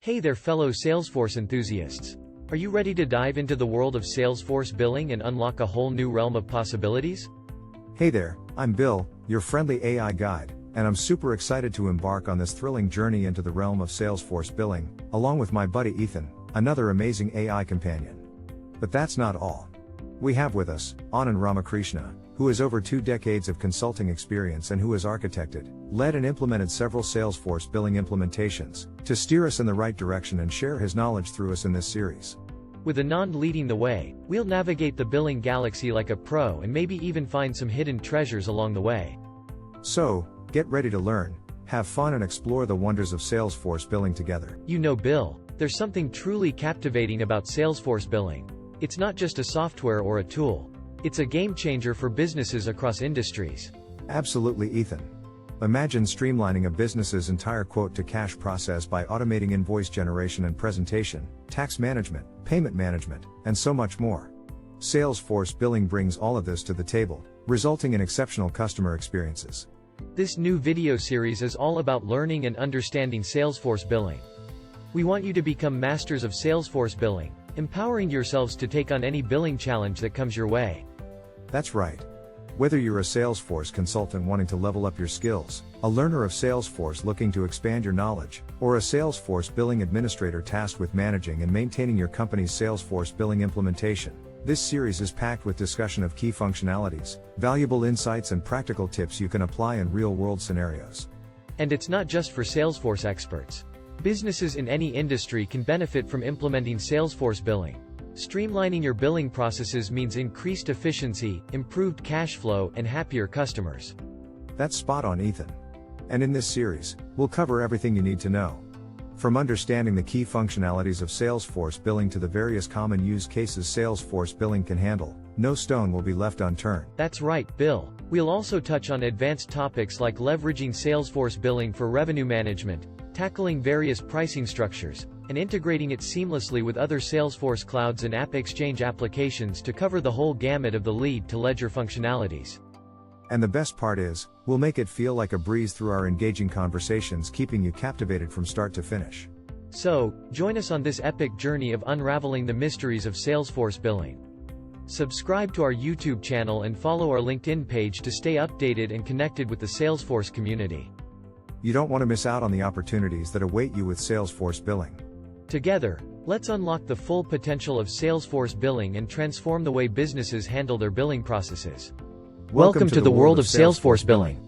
Hey there fellow Salesforce enthusiasts. Are you ready to dive into the world of Salesforce Billing and unlock a whole new realm of possibilities? Hey there, I'm Bill, your friendly AI guide, and I'm super excited to embark on this thrilling journey into the realm of Salesforce Billing, along with my buddy Ethan, another amazing AI companion. But that's not all. We have with us, Anand Ramakrishna, who has over 2 decades of consulting experience and who has architected, led and implemented several Salesforce Billing implementations, to steer us in the right direction and share his knowledge through us in this series. With Anand leading the way, we'll navigate the billing galaxy like a pro and maybe even find some hidden treasures along the way. So, get ready to learn, have fun and explore the wonders of Salesforce Billing together. You know Bill, there's something truly captivating about Salesforce Billing. It's not just a software or a tool. It's a game changer for businesses across industries. Absolutely, Ethan. Imagine streamlining a business's entire quote-to-cash process by automating invoice generation and presentation, tax management, payment management, and so much more. Salesforce Billing brings all of this to the table, resulting in exceptional customer experiences. This new video series is all about learning and understanding Salesforce Billing. We want you to become masters of Salesforce Billing, empowering yourselves to take on any billing challenge that comes your way. That's right. Whether you're a Salesforce consultant wanting to level up your skills, a learner of Salesforce looking to expand your knowledge, or a Salesforce Billing administrator tasked with managing and maintaining your company's Salesforce Billing implementation, this series is packed with discussion of key functionalities, valuable insights and practical tips you can apply in real-world scenarios. And it's not just for Salesforce experts. Businesses in any industry can benefit from implementing Salesforce Billing. Streamlining your billing processes means increased efficiency, improved cash flow, and happier customers. That's spot on, Ethan. And in this series, we'll cover everything you need to know. From understanding the key functionalities of Salesforce Billing to the various common use cases Salesforce Billing can handle, no stone will be left unturned. That's right, Bill. We'll also touch on advanced topics like leveraging Salesforce Billing for revenue management, tackling various pricing structures, and integrating it seamlessly with other Salesforce clouds and App Exchange applications to cover the whole gamut of the lead-to-ledger functionalities. And the best part is, we'll make it feel like a breeze through our engaging conversations, keeping you captivated from start to finish. So, join us on this epic journey of unraveling the mysteries of Salesforce Billing. Subscribe to our YouTube channel and follow our LinkedIn page to stay updated and connected with the Salesforce community. You don't want to miss out on the opportunities that await you with Salesforce Billing. Together, let's unlock the full potential of Salesforce Billing and transform the way businesses handle their billing processes. Welcome to the world of Salesforce Billing.